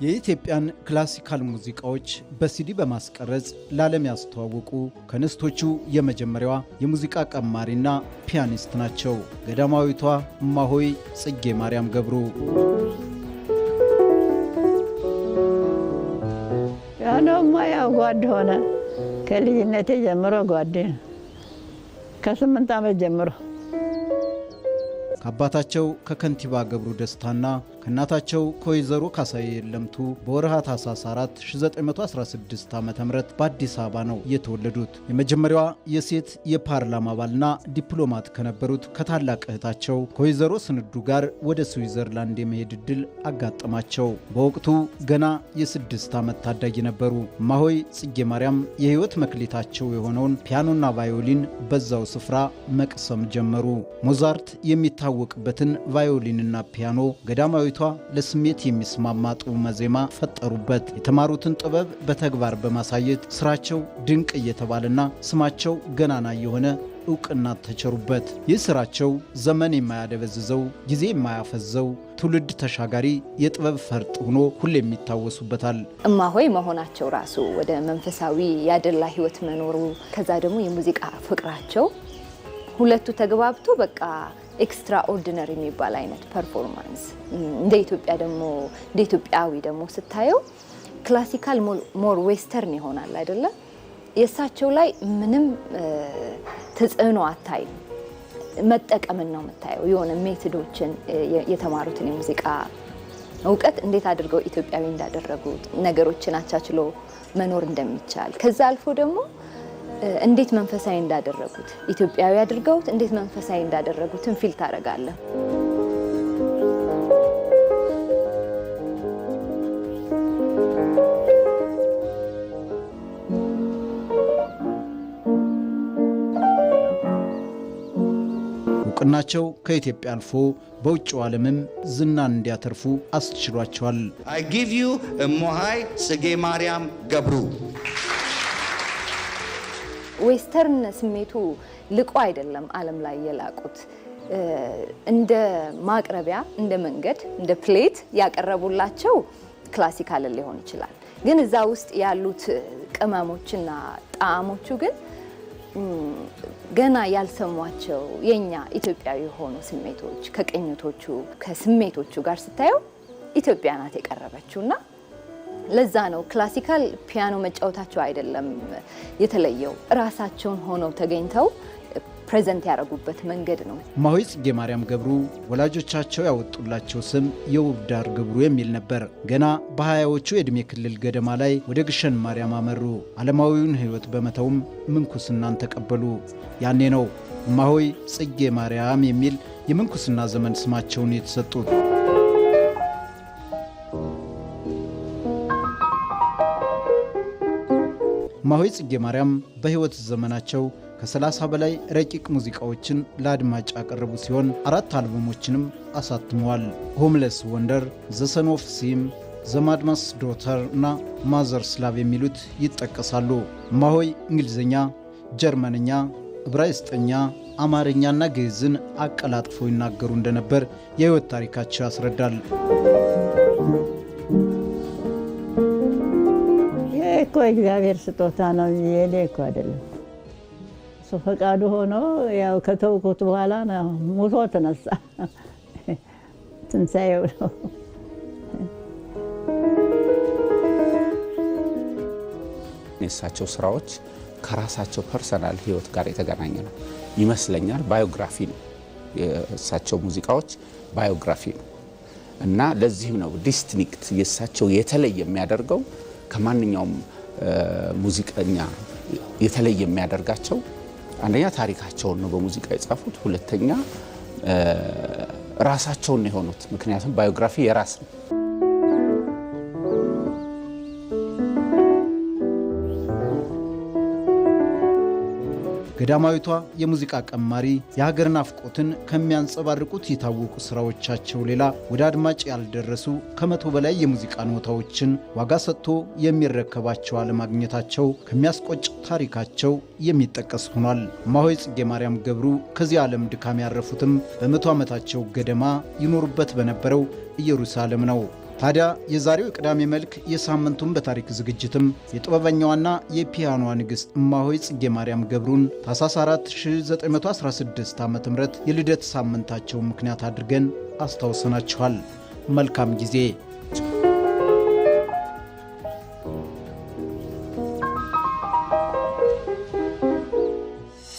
የኢትዮጵያን ክላሲካል ሙዚቃዎች በሲዲ በማስቀረጽ ለዓለም ያስተዋወቁ ከንስቶቹ የመጀመሪያዋ የሙዚቃ ቀማሪና ፒያኒስት ናቸው። ገዳማዊቷ እማሆይ ጽጌ ማርያም ገብሩ። ያነማ ያው ጓድ ሆነ ከልጅነቴ ጀምሮ ጓድ ከ8 ዓመት ጀምሮ ከአባታቸው ከከንቲባ ገብሩ ደስታና ከእናታቸው ከወይዘሮ ካሳዬ ለምቱ በወርሃ ታኅሳስ 4 1916 ዓ.ም በአዲስ አበባ ነው የተወለዱት። የመጀመሪያዋ የሴት የፓርላማ አባልና ዲፕሎማት ከነበሩት ከታላቅ እህታቸው ከወይዘሮ ስንዱ ጋር ወደ ስዊዘርላንድ የመሄድ ዕድል አጋጠማቸው። በወቅቱ ገና የ6 ዓመት ታዳጊ ነበሩ። እማሆይ ጽጌ ማርያም የሕይወት መክሊታቸው የሆነውን ፒያኖና ቫዮሊን በዛው ስፍራ መቅሰም ጀመሩ። ሞዛርት የሚታወቅበትን ቫዮሊንና ፒያኖ ገዳማዊ ለስሜት የሚስማማ ጣዕመ ዜማ ፈጠሩበት። የተማሩትን ጥበብ በተግባር በማሳየት ስራቸው ድንቅ እየተባለና ስማቸው ገናና የሆነ ዕውቅና ተቸሩበት። ይህ ስራቸው ዘመን የማያደበዝዘው ጊዜ የማያፈዘው ትውልድ ተሻጋሪ የጥበብ ፈርጥ ሆኖ ሁሌም ይታወሱበታል። እማሆይ መሆናቸው ራሱ ወደ መንፈሳዊ ያደላ ህይወት መኖሩ ከዛ ደግሞ የሙዚቃ ፍቅራቸው ሁለቱ ተግባብቶ በቃ ኤክስትራ ኦርዲነሪ የሚባል አይነት ፐርፎርማንስ እንደ ኢትዮጵያዊ ደግሞ ስታየው ክላሲካል ሞር ዌስተርን ይሆናል አይደለ? የእሳቸው ላይ ምንም ተጽዕኖ አታይም። መጠቀምን ነው የምታየው። የሆነ ሜቶዶችን የተማሩትን የሙዚቃ እውቀት እንዴት አድርገው ኢትዮጵያዊ እንዳደረጉት ነገሮችን አቻችሎ መኖር እንደሚቻል ከዛ አልፎ ደግሞ እንዴት መንፈሳዊ እንዳደረጉት ኢትዮጵያዊ አድርገውት እንዴት መንፈሳዊ እንዳደረጉትን ፊል ታረጋለህ። ዕውቅናቸው ከኢትዮጵያ አልፎ በውጭው ዓለምም ዝናን እንዲያተርፉ አስችሏቸዋል። I give you እማሆይ ጽጌ ማርያም ገብሩ። ዌስተርን ስሜቱ ልቆ አይደለም ዓለም ላይ የላቁት እንደ ማቅረቢያ እንደ መንገድ እንደ ፕሌት ያቀረቡላቸው ክላሲካል ሊሆን ይችላል። ግን እዛ ውስጥ ያሉት ቅመሞችና ጣዕሞቹ ግን ገና ያልሰሟቸው የኛ ኢትዮጵያዊ የሆኑ ስሜቶች ከቅኝቶቹ ከስሜቶቹ ጋር ስታየው ኢትዮጵያ ናት የቀረበችውና ለዛ ነው ክላሲካል ፒያኖ መጫወታቸው አይደለም የተለየው ራሳቸውን ሆነው ተገኝተው ፕሬዘንት ያደረጉበት መንገድ ነው። እማሆይ ጽጌ ማርያም ገብሩ ወላጆቻቸው ያወጡላቸው ስም የውብዳር ገብሩ የሚል ነበር። ገና በ20ዎቹ የዕድሜ ክልል ገደማ ላይ ወደ ግሸን ማርያም አመሩ። ዓለማዊውን ሕይወት በመተውም ምንኩስናን ተቀበሉ። ያኔ ነው እማሆይ ጽጌ ማርያም የሚል የምንኩስና ዘመን ስማቸውን የተሰጡት። እማሆይ ጽጌ ማርያም በሕይወት ዘመናቸው ከ30 በላይ ረቂቅ ሙዚቃዎችን ለአድማጭ ያቀረቡ ሲሆን 4 አልበሞችንም አሳትመዋል። ሆምለስ ወንደር፣ ዘ ሰን ኦፍ ሲም፣ ዘ ማድማስ ዶተር እና ማዘርስ ላቭ የሚሉት ይጠቀሳሉ። እማሆይ እንግሊዝኛ፣ ጀርመንኛ፣ ዕብራይስጥኛ፣ አማርኛና ግዕዝን አቀላጥፈው ይናገሩ እንደነበር የሕይወት ታሪካቸው ያስረዳል። እኮ እግዚአብሔር ስጦታ ነው የኔ እኮ አይደለም። እሱ ፈቃዱ ሆኖ ያው ከተውኩት በኋላ ነው ሞቶ ተነሳ። ትንሣኤው ነው። የእሳቸው ስራዎች ከራሳቸው ፐርሰናል ህይወት ጋር የተገናኘ ነው ይመስለኛል። ባዮግራፊ ነው የእሳቸው ሙዚቃዎች ባዮግራፊ ነው እና ለዚህም ነው ዲስቲንክት የእሳቸው የተለየ የሚያደርገው ከማንኛውም ሙዚቀኛ የተለየ የሚያደርጋቸው አንደኛ ታሪካቸውን ነው በሙዚቃ የጻፉት፣ ሁለተኛ ራሳቸውን የሆኑት። ምክንያቱም ባዮግራፊ የራስ ነው። ገዳማዊቷ የሙዚቃ ቀማሪ የሀገር ናፍቆትን ከሚያንጸባርቁት የታወቁ ስራዎቻቸው ሌላ ወደ አድማጭ ያልደረሱ ከመቶ በላይ የሙዚቃ ኖታዎችን ዋጋ ሰጥቶ የሚረከባቸው አለማግኘታቸው ከሚያስቆጭ ታሪካቸው የሚጠቀስ ሆኗል። እማሆይ ጽጌ ማርያም ገብሩ ከዚህ ዓለም ድካም ያረፉትም በ100 ዓመታቸው ገደማ ይኖሩበት በነበረው ኢየሩሳሌም ነው። ታዲያ የዛሬው የቅዳሜ መልክ የሳምንቱን በታሪክ ዝግጅትም የጥበበኛዋና የፒያኖ ንግሥት እማሆይ ጽጌ ማርያም ገብሩን ታኅሳስ 4 1916 ዓ.ም የልደት ሳምንታቸው ምክንያት አድርገን አስታውሰናችኋል። መልካም ጊዜ።